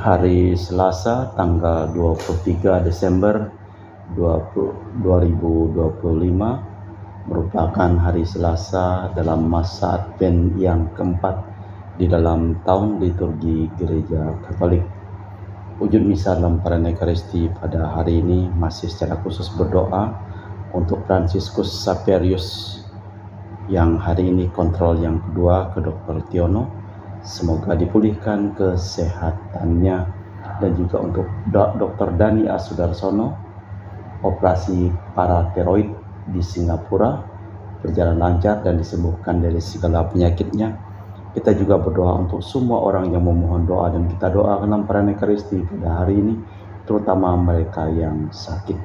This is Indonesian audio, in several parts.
Hari Selasa tanggal 23 Desember 2025 merupakan hari Selasa dalam masa Advent yang keempat di dalam tahun liturgi Gereja Katolik. Wujud misa dalam perayaan Ekaristi pada hari ini masih secara khusus berdoa untuk Fransiskus Xaverius yang hari ini kontrol yang kedua ke Dr. Tiono. Semoga dipulihkan kesehatannya, dan juga untuk Dr. Dani Asudarsono, operasi parateroid di Singapura berjalan lancar dan disembuhkan dari segala penyakitnya. Kita juga berdoa untuk semua orang yang memohon doa, dan kita doakan dalam perayaan Ekaristi pada hari ini, terutama mereka yang sakit.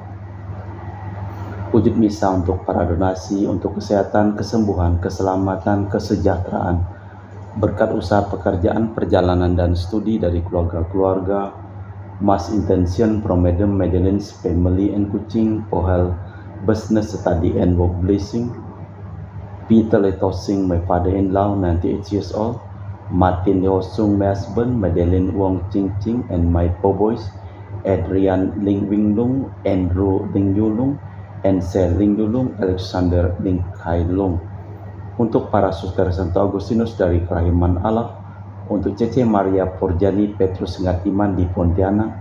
Wujud misa untuk para donasi untuk kesehatan, kesembuhan, keselamatan, kesejahteraan, berkat usaha pekerjaan, perjalanan, dan studi dari keluarga-keluarga, Mass Intention from Madam Madeline's Family and Kuching, Pohel Business Study and Work Blessing, Peter Letosing, my father-in-law, 98 years old, Martin Leosung, my husband, Madeline Wong Ching Ching, and my four boys, Adrian Ling Winglung, Andrew Ling Yulung, and Sel Ling Yulung, Alexander Ling Kai Lung. Untuk para suster Santo Agustinus dari Kerahiman Allah, untuk Cece Maria Porjani Petrus Ngatiman di Pontianak,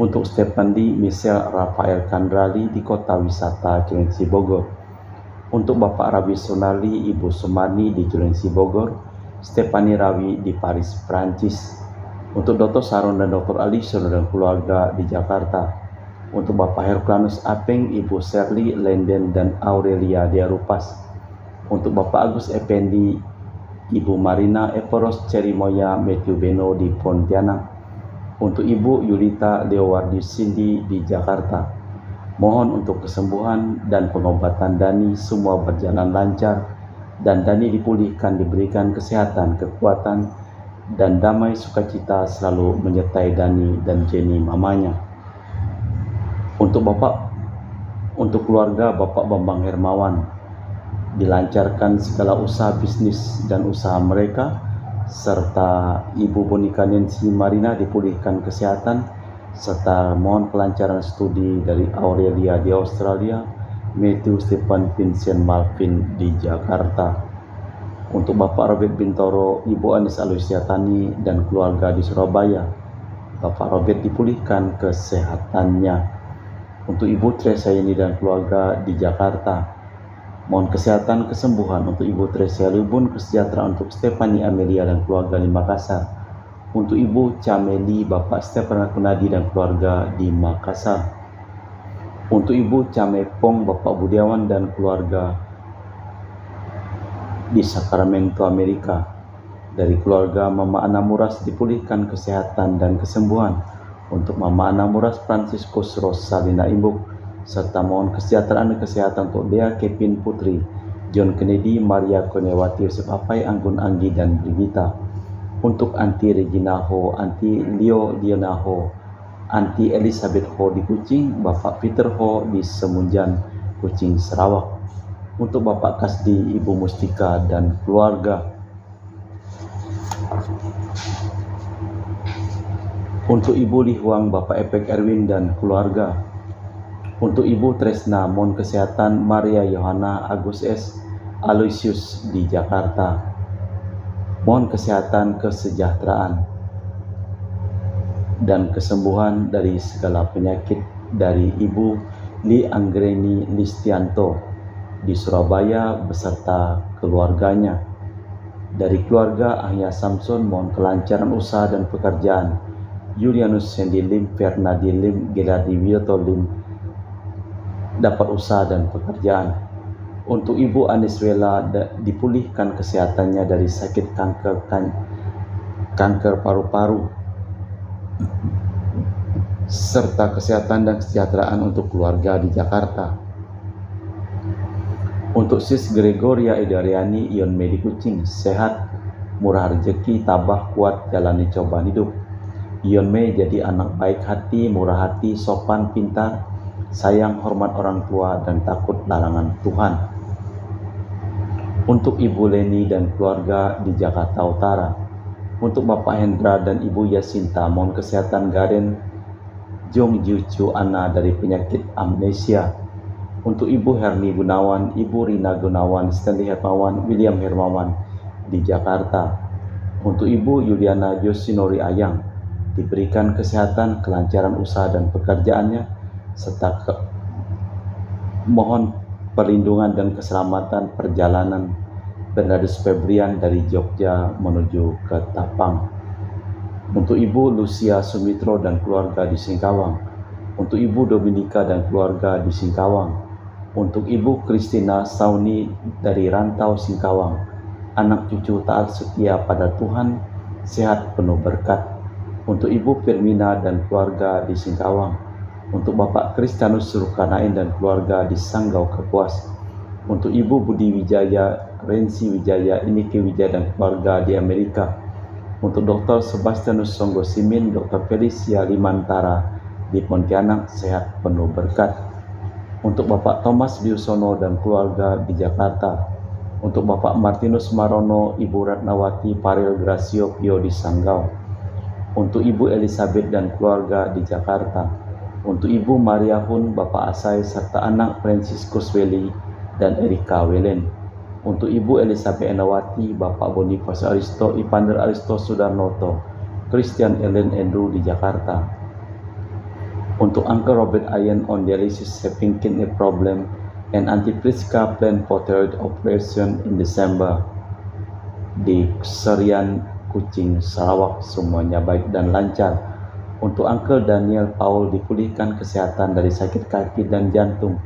untuk Stefan Di Michelle Rafael Kandrali di Kota Wisata Cilengsi Bogor, untuk Bapak Rawi Sonali Ibu Sumani di Cilengsi Bogor, Stefani Rawi di Paris, Prancis, untuk Dr. Saron dan Dr. Alison dan keluarga di Jakarta, untuk Bapak Herculanus Apeng, Ibu Shirley Lenden dan Aurelia Diarupas, untuk Bapak Agus Effendi, Ibu Marina Eporos Cerimoya Matthew Beno di Pontianak, untuk Ibu Yulita Leowardi Cindy di Jakarta. Mohon untuk kesembuhan dan pengobatan Dani semua berjalan lancar, dan Dani dipulihkan, diberikan kesehatan, kekuatan, dan damai sukacita selalu menyertai Dani dan Jenny mamanya. Untuk keluarga Bapak Bambang Hermawan, dilancarkan segala usaha bisnis dan usaha mereka, serta Ibu Bonika Nancy Marina dipulihkan kesehatan, serta mohon kelancaran studi dari Aurelia di Australia, Matthew Stephen Vincent Malvin di Jakarta. Untuk Bapak Robert Bintoro, Ibu Anis Alusiatani dan keluarga di Surabaya, Bapak Robert dipulihkan kesehatannya. Untuk Ibu Teresa Yeni dan keluarga di Jakarta, mohon kesehatan, kesembuhan untuk Ibu Tresia Lubun, kesejahteraan untuk Stefani Amelia dan keluarga di Makassar. Untuk Ibu Cameli, Bapak Stefan Kunadi dan keluarga di Makassar. Untuk Ibu Camepong, Bapak Budiawan dan keluarga di Sacramento, Amerika. Dari keluarga Mama Ana Muras dipulihkan kesehatan dan kesembuhan. Untuk Mama Ana Muras Franciscus Rosalina Imbuk, serta mohon kesejahteraan dan kesehatan untuk Dea Kevin Putri, John Kennedy, Maria Konewati, Yosef Apai, Anggun Anggi, dan Brigita. Untuk Anti Regina Ho, Anti Leo Diana Ho, Anti Elizabeth Ho di Kuching, Bapak Peter Ho di Semunjan, Kuching, Sarawak. Untuk Bapak Kasdi, Ibu Mustika, dan keluarga. Untuk Ibu Lihuang, Bapak Epek Erwin dan keluarga. Untuk Ibu Tresna, mohon kesehatan Maria Yohana Agus S. Aloysius di Jakarta. Mohon kesehatan, kesejahteraan, dan kesembuhan dari segala penyakit dari Ibu Li Anggreni Listianto di Surabaya beserta keluarganya. Dari keluarga Ahya Samson, mohon kelancaran usaha dan pekerjaan. Julianus Sandy Lim, Fernadi Lim, Gerardi Wiyoto Lim dapat usaha dan pekerjaan. Untuk Ibu Aniswela dipulihkan kesehatannya dari sakit kanker paru-paru, serta kesehatan dan kesejahteraan untuk keluarga di Jakarta. Untuk Sis Gregoria Idariani Ion Medi Kuching, sehat, murah rezeki, tabah, kuat, jalani cobaan hidup. Ion Mei jadi anak baik hati, murah hati, sopan, pintar, sayang, hormat orang tua, dan takut larangan Tuhan. Untuk Ibu Leni dan keluarga di Jakarta Utara. Untuk Bapak Hendra dan Ibu Yasinta, mohon kesehatan Garen Jong Jucu Ana dari penyakit amnesia. Untuk Ibu Herni Gunawan, Ibu Rina Gunawan, Stanley Hermawan, William Hermawan di Jakarta. Untuk Ibu Yuliana Yosinori Ayang, diberikan kesehatan, kelancaran usaha dan pekerjaannya, serta mohon perlindungan dan keselamatan perjalanan Bernardus Febrian dari Jogja menuju ke Tapang. Untuk Ibu Lucia Sumitro dan keluarga di Singkawang. Untuk Ibu Dominika dan keluarga di Singkawang. Untuk Ibu Kristina Sauni dari Rantau Singkawang. Anak cucu taat setia pada Tuhan, sehat penuh berkat. Untuk Ibu Firmina dan keluarga di Singkawang. Untuk Bapak Kristianus Surukanain dan keluarga di Sanggau Kapuas. Untuk Ibu Budi Wijaya, Rensi Wijaya, Iniki Wijaya dan keluarga di Amerika. Untuk Dr. Sebastianus Songgo Simin, Dr. Felicia Limantara di Pontianak, sehat penuh berkat. Untuk Bapak Thomas Biusono dan keluarga di Jakarta. Untuk Bapak Martinus Marono, Ibu Ratnawati Paril Gracio Pio di Sanggau. Untuk Ibu Elizabeth dan keluarga di Jakarta. Untuk Ibu Maria Hun, Bapak Asai serta anak Franciscus Weli dan Erika Welen. Untuk Ibu Elizabeth Enawati, Bapak Boniface Aristo, Ipander Aristo Sudarnoto, Christian Ellen Andrew di Jakarta. Untuk Uncle Robert Ayen on dialysis having kidney problem and Auntie Priska plan for thyroid operation in December di Serian Kucing, Sarawak, semuanya baik dan lancar. Untuk Uncle Daniel Paul dipulihkan kesehatan dari sakit kaki dan jantung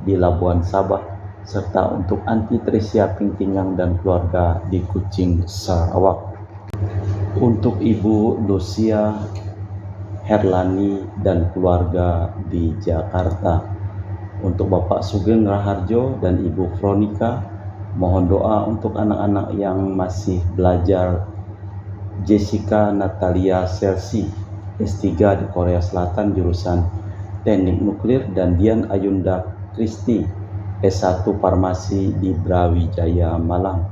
di Labuan Sabah, serta untuk Auntie Tricia Pingtingang dan keluarga di Kucing, Sarawak. Untuk Ibu Lucia Herlani dan keluarga di Jakarta. Untuk Bapak Sugeng Raharjo dan Ibu Veronica, mohon doa untuk anak-anak yang masih belajar. Jessica Natalia Selsi, S3 di Korea Selatan jurusan Teknik Nuklir, dan Dian Ayunda Kristi, S1 Farmasi di Brawijaya, Malang,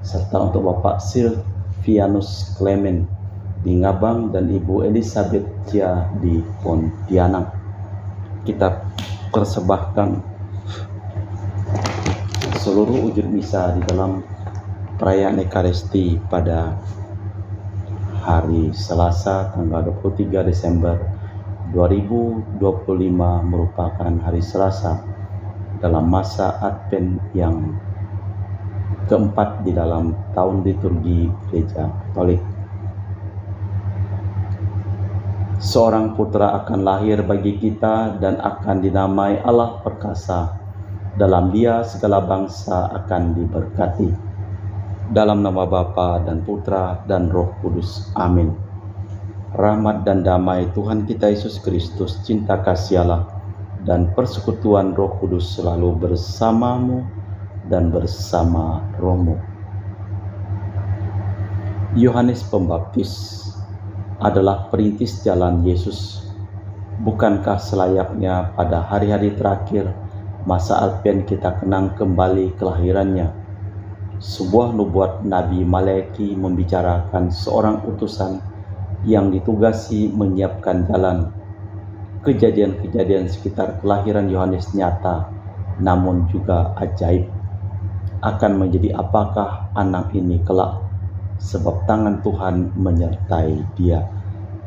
serta untuk Bapak Silvianus Clement di Ngabang dan Ibu Elizabeth Cia di Pontianak. Kita persembahkan seluruh wujud misa di dalam perayaan Ekaristi pada hari Selasa tanggal 23 Desember 2025 merupakan hari Selasa dalam masa Advent yang keempat di dalam tahun liturgi Gereja Katolik. Seorang putra akan lahir bagi kita dan akan dinamai Allah Perkasa. Dalam Dia segala bangsa akan diberkati. Dalam nama Bapa dan Putra dan Roh Kudus. Amin. Rahmat dan damai Tuhan kita Yesus Kristus, cinta kasih Allah, dan persekutuan Roh Kudus selalu bersamamu dan bersama rohmu. Yohanes Pembaptis adalah perintis jalan Yesus. Bukankah selayaknya pada hari-hari terakhir masa Advent kita kenang kembali kelahirannya? Sebuah nubuat Nabi Malaki membicarakan seorang utusan yang ditugasi menyiapkan jalan. Kejadian-kejadian sekitar kelahiran Yohanes nyata, namun juga ajaib. Akan menjadi apakah anak ini kelak? Sebab tangan Tuhan menyertai dia.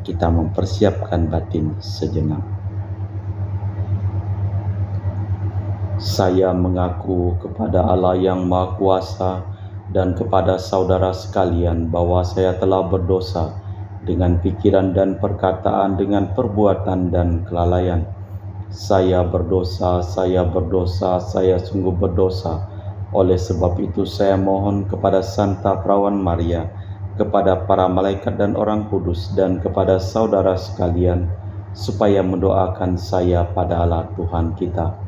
Kita mempersiapkan batin sejenak. Saya mengaku kepada Allah yang Maha Kuasa dan kepada saudara sekalian bahwa saya telah berdosa dengan pikiran dan perkataan, dengan perbuatan dan kelalaian. Saya berdosa, saya sungguh berdosa. Oleh sebab itu saya mohon kepada Santa Perawan Maria, kepada para malaikat dan orang kudus, dan kepada saudara sekalian, supaya mendoakan saya pada Allah Tuhan kita.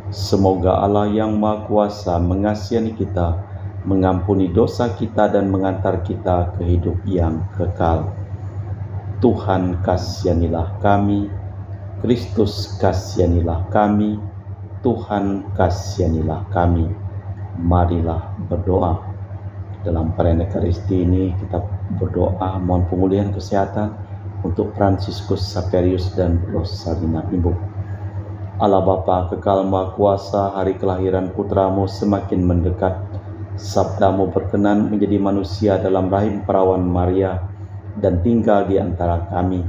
Semoga Allah yang Maha Kuasa mengasihi kita, mengampuni dosa kita, dan mengantar kita ke hidup yang kekal. Tuhan kasihanilah kami, Kristus kasihanilah kami, Tuhan kasihanilah kami. Marilah berdoa. Dalam perayaan Ekaristi ini kita Berdoa mohon pemulihan kesehatan untuk Fransiskus Saperius dan Rosalina Ibu. Allah Bapa kekal Maha Kuasa, hari kelahiran putramu semakin mendekat. Sabdamu berkenan menjadi manusia dalam rahim perawan Maria dan tinggal di antara kami.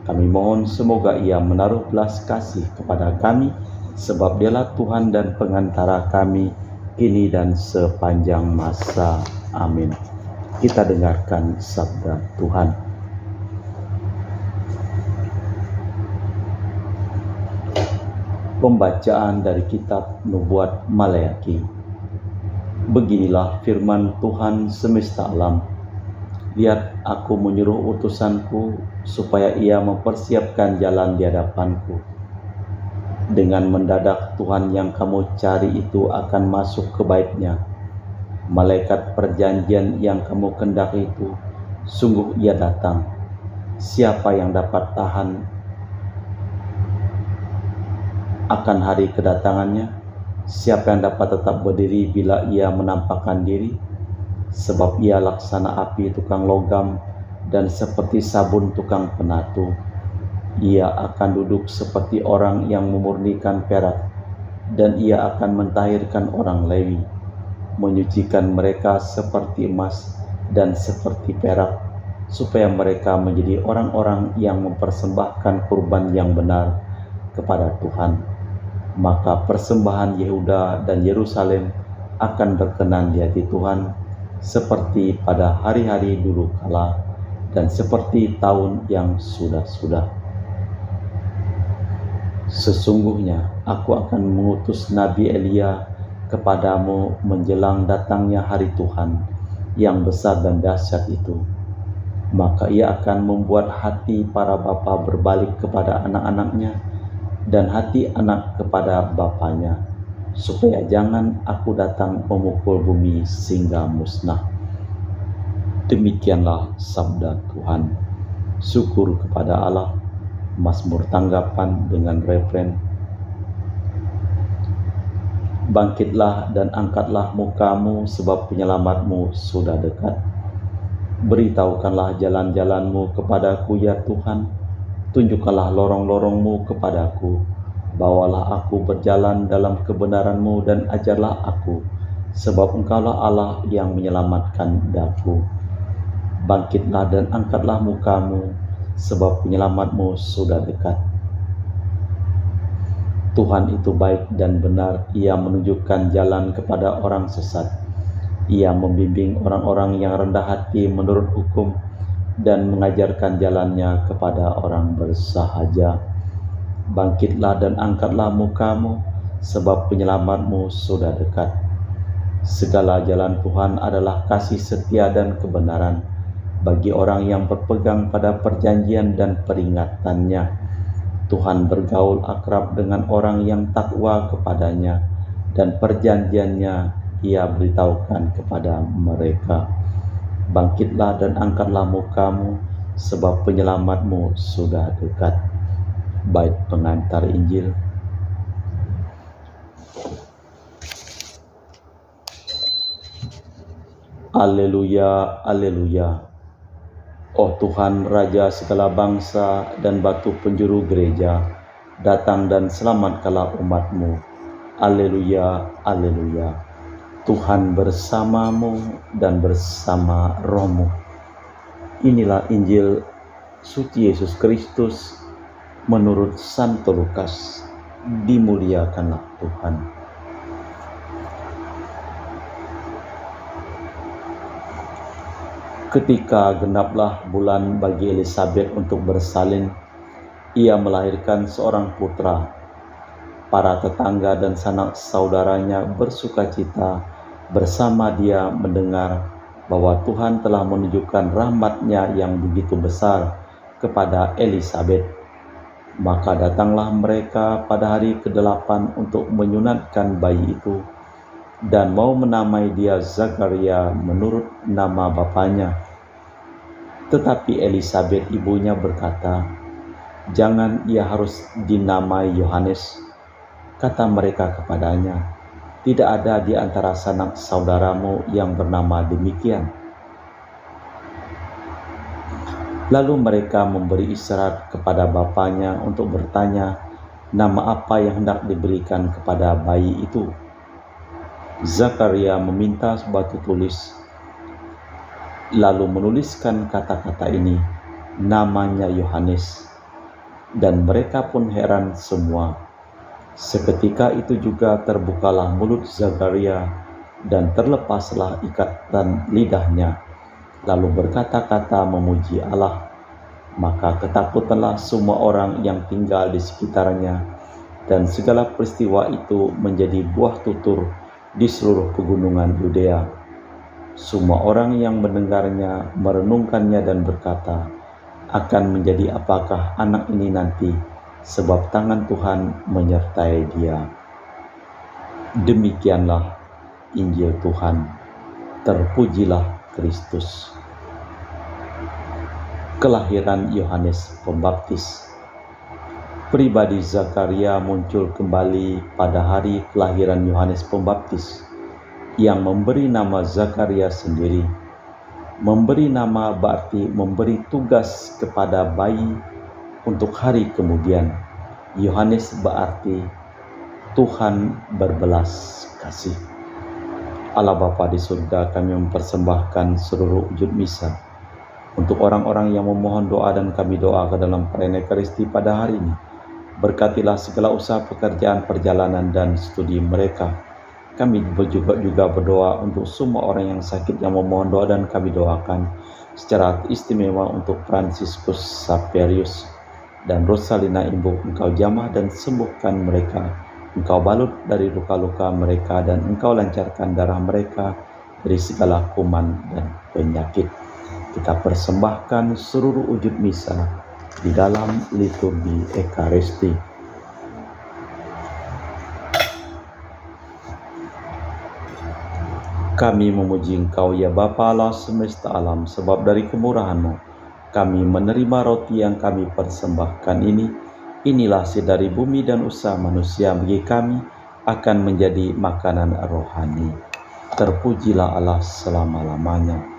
Kami mohon semoga ia menaruh belas kasih kepada kami, sebab dialah Tuhan dan pengantara kami, kini dan sepanjang masa. Amin. Kita dengarkan sabda Tuhan. Pembacaan dari kitab Nubuat Maleaki. Beginilah firman Tuhan semesta alam. Lihat, aku menyuruh utusanku supaya ia mempersiapkan jalan di hadapanku. Dengan mendadak Tuhan yang kamu cari itu akan masuk ke baitnya. Malaikat perjanjian yang kamu kendaki itu, sungguh ia datang. Siapa yang dapat tahan akan hari kedatangannya? Siapa yang dapat tetap berdiri bila ia menampakkan diri? Sebab ia laksana api tukang logam dan seperti sabun tukang penatu. Ia akan duduk seperti orang yang memurnikan perak, dan ia akan mentahirkan orang Lewi, menyucikan mereka seperti emas dan seperti perak, supaya mereka menjadi orang-orang yang mempersembahkan kurban yang benar kepada Tuhan. Maka persembahan Yehuda dan Yerusalem akan berkenan di hati Tuhan, seperti pada hari-hari dulu kala dan seperti tahun yang sudah-sudah. Sesungguhnya aku akan mengutus Nabi Elia kepadamu menjelang datangnya hari Tuhan yang besar dan dahsyat itu. Maka ia akan membuat hati para bapa berbalik kepada anak-anaknya, dan hati anak kepada bapanya, supaya jangan aku datang memukul bumi sehingga musnah. Demikianlah sabda Tuhan. Syukur kepada Allah. Mazmur tanggapan dengan refren. Bangkitlah dan angkatlah mukamu, sebab penyelamatmu sudah dekat. Beritahukanlah jalan-jalanmu kepadaku, ya Tuhan. Tunjukkanlah lorong-lorongmu kepadaku. Bawalah aku berjalan dalam kebenaranmu dan ajarlah aku, sebab engkaulah Allah yang menyelamatkan daku. Bangkitlah dan angkatlah mukamu, sebab penyelamatmu sudah dekat. Tuhan itu baik dan benar, ia menunjukkan jalan kepada orang sesat. Ia membimbing orang-orang yang rendah hati menurut hukum, dan mengajarkan jalannya kepada orang bersahaja. Bangkitlah dan angkatlah mukamu, sebab penyelamatmu sudah dekat. Segala jalan Tuhan adalah kasih setia dan kebenaran bagi orang yang berpegang pada perjanjian dan peringatannya. Tuhan bergaul akrab dengan orang yang takwa kepadanya, dan perjanjiannya ia beritahukan kepada mereka. Bangkitlah dan angkatlah mukamu, sebab penyelamatmu sudah dekat. Bait pengantar Injil. Haleluya, haleluya. Oh Tuhan, Raja segala bangsa dan batu penjuru gereja, datang dan selamatkanlah umat-Mu. Haleluya, haleluya. Tuhan bersamamu dan bersama rohmu. Inilah Injil suci Yesus Kristus menurut Santo Lukas. Dimuliakanlah Tuhan. Ketika genaplah bulan bagi Elisabet untuk bersalin, ia melahirkan seorang putra. Para tetangga dan sanak saudaranya bersukacita bersama dia mendengar bahwa Tuhan telah menunjukkan rahmat-Nya yang begitu besar kepada Elisabet. Maka datanglah mereka pada hari ke-8 untuk menyunatkan bayi itu, dan mau menamai dia Zakaria menurut nama bapaknya. Tetapi Elisabet ibunya berkata, "Jangan ia harus dinamai Yohanes." Kata mereka kepadanya, "Tidak ada di antara sanak saudaramu yang bernama demikian." Lalu mereka memberi isyarat kepada bapaknya untuk bertanya nama apa yang hendak diberikan kepada bayi itu. Zakaria meminta batu tulis, lalu menuliskan kata-kata ini, namanya Yohanes. Dan mereka pun heran semua. Seketika itu juga terbukalah mulut Zakaria dan terlepaslah ikatan lidahnya, lalu berkata-kata memuji Allah. Maka ketakutanlah semua orang yang tinggal di sekitarnya, dan segala peristiwa itu menjadi buah tutur di seluruh pegunungan Yudea. Semua orang yang mendengarnya merenungkannya dan berkata, akan menjadi apakah anak ini nanti, sebab tangan Tuhan menyertai dia. Demikianlah Injil Tuhan. Terpujilah Kristus. Kelahiran Yohanes Pembaptis. Pribadi Zakaria muncul kembali pada hari kelahiran Yohanes Pembaptis, yang memberi nama Zakaria sendiri. Memberi nama berarti memberi tugas kepada bayi untuk hari kemudian. Yohanes berarti Tuhan berbelas kasih. Allah Bapa di surga, kami mempersembahkan seluruh wujud misa untuk orang-orang yang memohon doa, dan kami doa ke dalam perayaan Ekaristi pada hari ini. Berkatilah segala usaha pekerjaan, perjalanan, dan studi mereka. Kami juga berdoa untuk semua orang yang sakit yang memohon doa, dan kami doakan secara istimewa untuk Fransiskus Saperius dan Rosalina Ibu. Engkau jamah dan sembuhkan mereka. Engkau balut dari luka-luka mereka, dan Engkau lancarkan darah mereka dari segala kuman dan penyakit. Kita persembahkan seluruh wujud misa di dalam liturgi Ekaristi. Kami memuji Engkau ya Bapa Allah semesta alam, sebab dari kemurahan-Mu kami menerima roti yang kami persembahkan ini. Inilah dari bumi dan usaha manusia bagi kami akan menjadi makanan rohani. Terpujilah Allah selama-lamanya.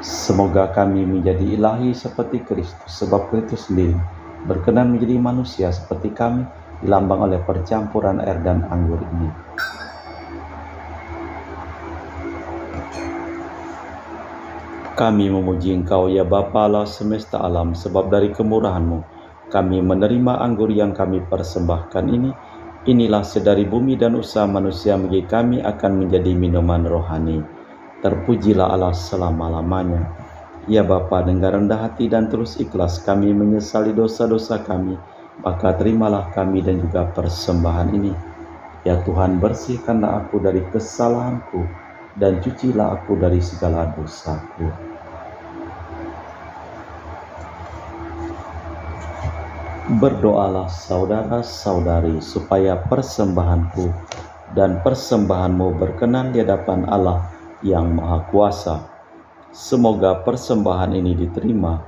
Semoga kami menjadi ilahi seperti Kristus, sebab Kristus sendiri berkenan menjadi manusia seperti kami, dilambang oleh percampuran air dan anggur ini. Kami memuji Engkau ya Bapa Allah semesta alam, sebab dari kemurahan-Mu kami menerima anggur yang kami persembahkan ini. Inilah dari bumi dan usaha manusia bagi kami akan menjadi minuman rohani. Terpujilah Allah selama-lamanya. Ya Bapa, dengan rendah hati dan terus ikhlas kami menyesali dosa-dosa kami, maka terimalah kami dan juga persembahan ini. Ya Tuhan, bersihkanlah aku dari kesalahanku dan cucilah aku dari segala dosaku. Berdoalah saudara-saudari supaya persembahanku dan persembahanmu berkenan di hadapan Allah yang Maha Kuasa. Semoga persembahan ini diterima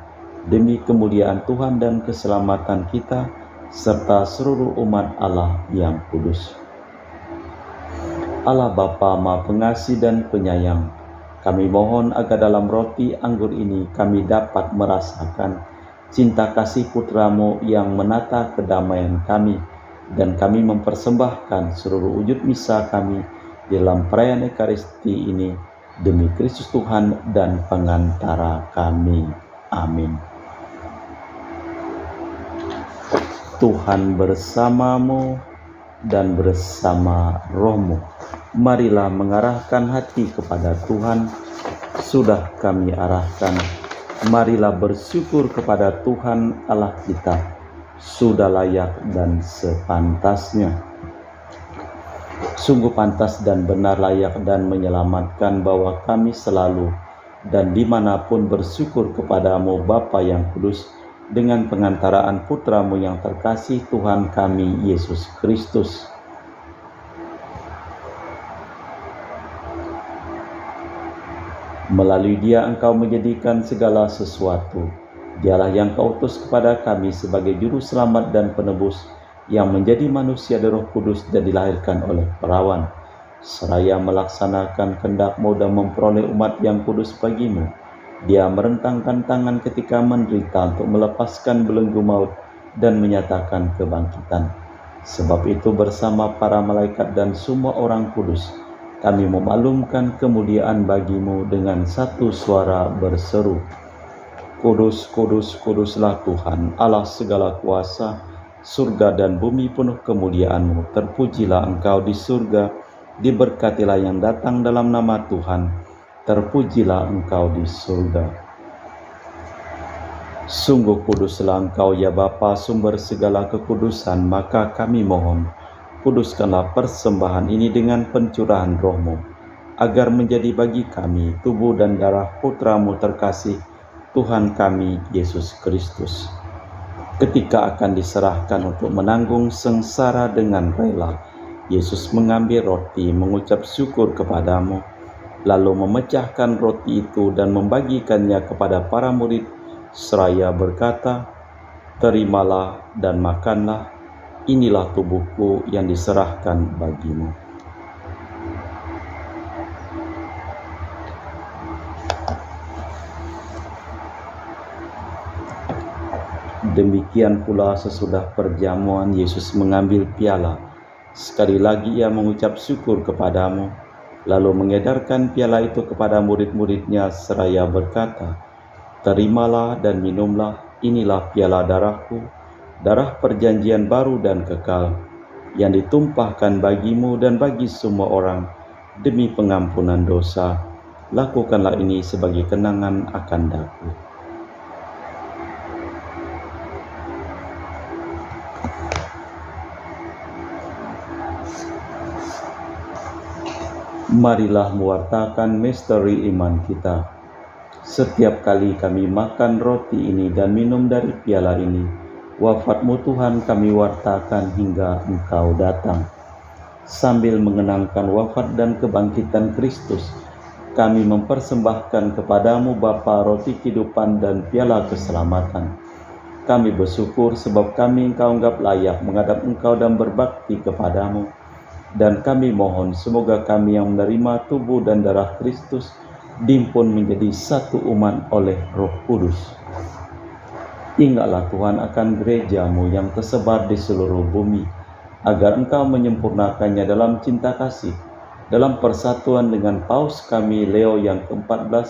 demi kemuliaan Tuhan dan keselamatan kita serta seluruh umat Allah yang kudus. Allah Bapa Maha Pengasih dan Penyayang, kami mohon agar dalam roti anggur ini kami dapat merasakan cinta kasih Putra-Mu yang menata kedamaian kami, dan kami mempersembahkan seluruh wujud misa kami dalam perayaan Ekaristi ini demi Kristus Tuhan dan pengantara kami. Amin. Tuhan bersamamu dan bersama rohmu. Marilah mengarahkan hati kepada Tuhan. Sudah kami arahkan. Marilah bersyukur kepada Tuhan Allah kita. Sudah layak dan sepantasnya. Sungguh pantas dan benar, layak dan menyelamatkan bahwa kami selalu dan dimanapun bersyukur kepadamu Bapa yang kudus, dengan pengantaraan Putra-Mu yang terkasih Tuhan kami Yesus Kristus. Melalui Dia Engkau menjadikan segala sesuatu. Dialah yang Kau utus kepada kami sebagai juru selamat dan penebus, yang menjadi manusia dari Roh Kudus dan dilahirkan oleh perawan, seraya melaksanakan kehendak-Mu dan memperoleh umat yang kudus bagi-Mu. Dia merentangkan tangan ketika menderita untuk melepaskan belenggu maut dan menyatakan kebangkitan. Sebab itu bersama para malaikat dan semua orang kudus, kami memaklumkan kemuliaan bagi-Mu dengan satu suara berseru, Kudus, kudus, kuduslah Tuhan, Allah segala kuasa, surga dan bumi penuh kemuliaan-Mu. Terpujilah Engkau di surga, diberkatilah yang datang dalam nama Tuhan, terpujilah Engkau di surga. Sungguh kuduslah Engkau ya Bapa, sumber segala kekudusan, maka kami mohon, kuduskanlah persembahan ini dengan pencurahan Roh-Mu, agar menjadi bagi kami tubuh dan darah Putra-Mu terkasih, Tuhan kami Yesus Kristus. Ketika akan diserahkan untuk menanggung sengsara dengan rela, Yesus mengambil roti, mengucap syukur kepadamu, lalu memecahkan roti itu dan membagikannya kepada para murid, seraya berkata, "Terimalah dan makanlah, inilah tubuhku yang diserahkan bagimu." Demikian pula sesudah perjamuan Yesus mengambil piala. Sekali lagi Ia mengucap syukur kepadamu, lalu mengedarkan piala itu kepada murid-muridnya seraya berkata, "Terimalah dan minumlah, inilah piala darahku, darah perjanjian baru dan kekal, yang ditumpahkan bagimu dan bagi semua orang demi pengampunan dosa. Lakukanlah ini sebagai kenangan akan Daku." Marilah mewartakan misteri iman kita. Setiap kali kami makan roti ini dan minum dari piala ini, wafat-Mu Tuhan kami wartakan hingga Engkau datang. Sambil mengenangkan wafat dan kebangkitan Kristus, kami mempersembahkan kepadamu Bapa roti kehidupan dan piala keselamatan. Kami bersyukur sebab kami Engkau anggap layak menghadap Engkau dan berbakti kepadamu. Dan kami mohon semoga kami yang menerima tubuh dan darah Kristus dihimpun menjadi satu umat oleh Roh Kudus. Ingatlah Tuhan akan gereja-Mu yang tersebar di seluruh bumi, agar Engkau menyempurnakannya dalam cinta kasih, dalam persatuan dengan Paus kami Leo yang ke-14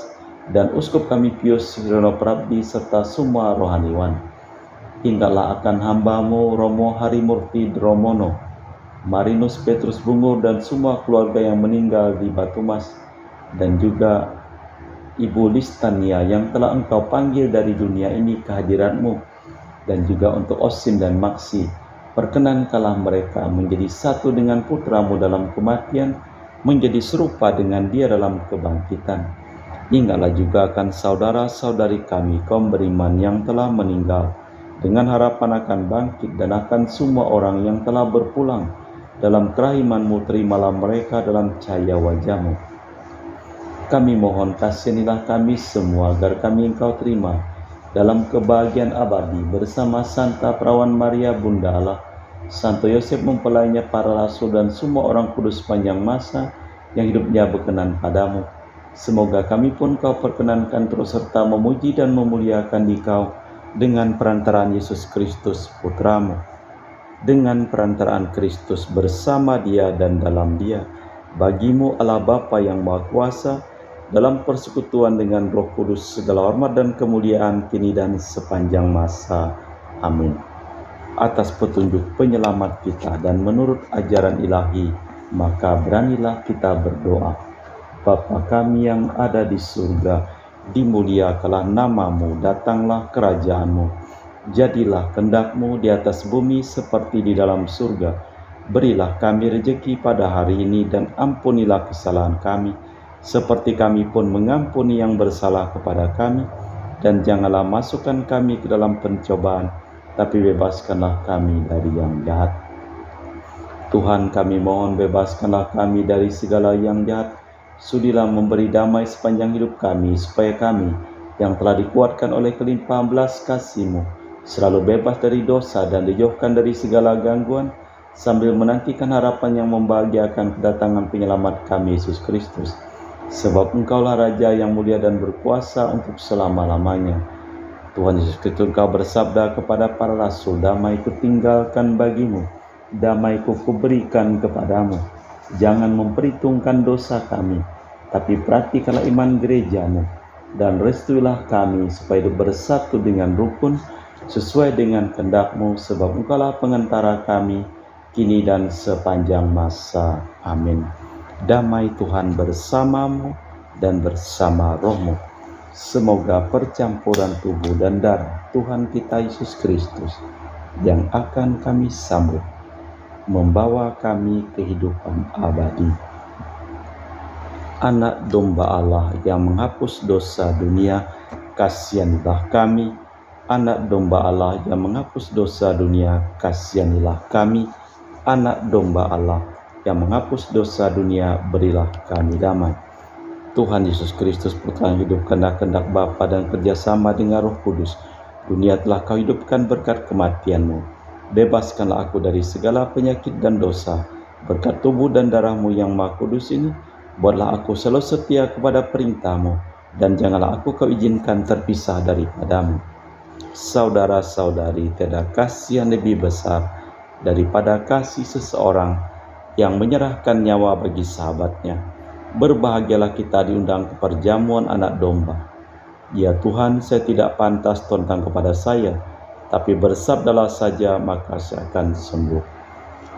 dan Uskup kami Pius Sireno Prabdi serta semua rohaniwan. Ingatlah akan hamba-Mu Romo Harimurti Dromono, Marinus Petrus Bungur dan semua keluarga yang meninggal di Batumas, dan juga Ibu Listania yang telah Engkau panggil dari dunia ini ke hadirat-Mu, dan juga untuk Osin dan Maksi. Perkenankanlah mereka menjadi satu dengan Putra-Mu dalam kematian, menjadi serupa dengan Dia dalam kebangkitan. Ingatlah juga akan saudara-saudari kami kaum beriman yang telah meninggal, dengan harapan akan bangkit, dan akan semua orang yang telah berpulang. Dalam kerahiman-Mu terimalah mereka dalam cahaya wajah-Mu. Kami mohon kasihanilah kami semua agar kami Engkau terima dalam kebahagiaan abadi bersama Santa Perawan Maria Bunda Allah, Santo Yosef mempelainya, para rasul dan semua orang kudus sepanjang masa yang hidupnya berkenan padamu. Semoga kami pun Kau perkenankan terus serta memuji dan memuliakan Dikau dengan perantaraan Yesus Kristus Putra-Mu. Dengan perantaraan Kristus bersama Dia dan dalam Dia, bagi-Mu Allah Bapa yang Maha Kuasa, dalam persekutuan dengan Roh Kudus, segala hormat dan kemuliaan kini dan sepanjang masa. Amin. Atas petunjuk penyelamat kita dan menurut ajaran ilahi, maka beranilah kita berdoa. Bapa kami yang ada di surga, dimuliakanlah nama-Mu, datanglah kerajaan-Mu. Jadilah kehendak-Mu di atas bumi seperti di dalam surga. Berilah kami rejeki pada hari ini dan ampunilah kesalahan kami, seperti kami pun mengampuni yang bersalah kepada kami. Dan janganlah masukkan kami ke dalam pencobaan, tapi bebaskanlah kami dari yang jahat. Tuhan, kami mohon bebaskanlah kami dari segala yang jahat, Sudilah memberi damai sepanjang hidup kami, supaya kami yang telah dikuatkan oleh kelimpahan belas kasih-Mu selalu bebas dari dosa dan dijauhkan dari segala gangguan, sambil menantikan harapan yang membahagiakan kedatangan penyelamat kami, Yesus Kristus. Sebab Engkaulah Raja yang mulia dan berkuasa untuk selama-lamanya. Tuhan Yesus Kristus, Engkau bersabda kepada para rasul, "Damai kutinggalkan bagimu, damai kuberikan kepadamu. Jangan memperhitungkan dosa kami, tapi perhatikanlah iman gerejamu, dan restuilah kami supaya bersatu dengan rukun sesuai dengan kehendak-Mu, sebab Engkaulah pengantara kami kini dan sepanjang masa." Amin. Damai Tuhan bersamamu dan bersama rohmu. Semoga percampuran tubuh dan darah Tuhan kita Yesus Kristus yang akan kami sambut membawa kami kehidupan abadi. Anak domba Allah yang menghapus dosa dunia, kasihanilah kami. Anak domba Allah yang menghapus dosa dunia, kasihanilah kami. Anak domba Allah yang menghapus dosa dunia, berilah kami damai. Tuhan Yesus Kristus, Putra yang hidup kehendak Bapa dan kerjasama dengan Roh Kudus, dunia telah Kau hidupkan berkat kematian-Mu. Bebaskanlah aku dari segala penyakit dan dosa, berkat tubuh dan darah-Mu yang Maha Kudus ini. Buatlah aku selalu setia kepada perintah-Mu, dan janganlah aku Kau izinkan terpisah daripada-Mu. Saudara-saudari, tiada kasih yang lebih besar daripada kasih seseorang yang menyerahkan nyawa bagi sahabatnya. Berbahagialah kita diundang ke perjamuan anak domba. Ya Tuhan, saya tidak pantas tentang kepada saya, tapi bersabdalah saja, maka saya akan sembuh.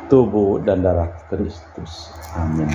Tubuh dan darah Kristus. Amin.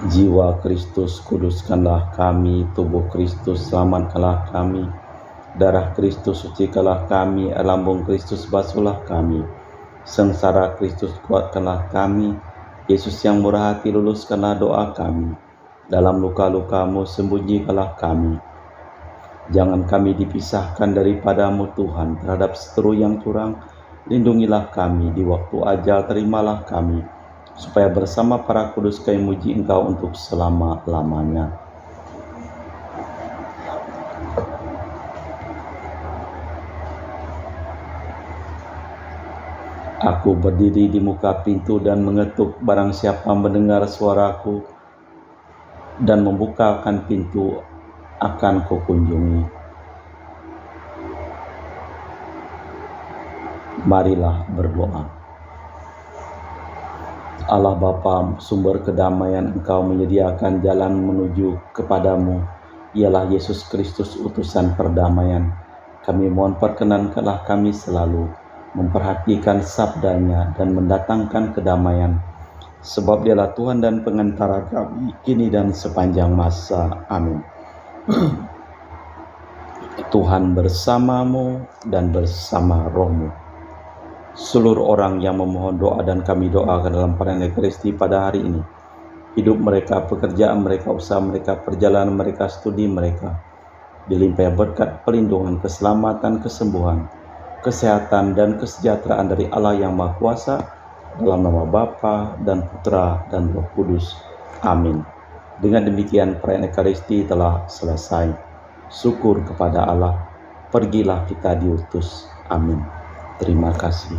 Jiwa Kristus, kuduskanlah kami. Tubuh Kristus, selamatkanlah kami. Darah Kristus, sucikanlah kami. Air lambung Kristus, basuhlah kami. Sengsara Kristus, kuatkanlah kami. Yesus yang murah hati, luluskanlah doa kami. Dalam luka-luka-Mu, sembunyikanlah kami. Jangan kami dipisahkan daripada-Mu Tuhan, terhadap seteru yang curang. Lindungilah kami di waktu ajal, terimalah kami, supaya bersama para kudus kami muji Engkau untuk selama-lamanya. Aku berdiri di muka pintu dan mengetuk, barang siapa mendengar suaraku dan membukakan pintu, akan Kukunjungi. Marilah berdoa. Allah Bapa, sumber kedamaian, Engkau menyediakan jalan menuju kepadamu, ialah Yesus Kristus, utusan perdamaian. Kami mohon perkenankanlah kami selalu memperhatikan sabdanya dan mendatangkan kedamaian, sebab Dialah Tuhan dan pengantara kami kini dan sepanjang masa. Amin. Tuhan bersamamu dan bersama rohmu. Seluruh orang yang memohon doa dan kami doakan dalam perayaan Ekaristi pada hari ini, hidup mereka, pekerjaan mereka, usaha mereka, perjalanan mereka, studi mereka, dilimpahi berkat perlindungan, keselamatan, kesembuhan, kesehatan, dan kesejahteraan dari Allah yang Maha Kuasa, dalam nama Bapa dan Putra dan Roh Kudus. Amin. Dengan demikian perayaan Ekaristi telah selesai. Syukur kepada Allah. Pergilah kita diutus. Amin. Terima kasih.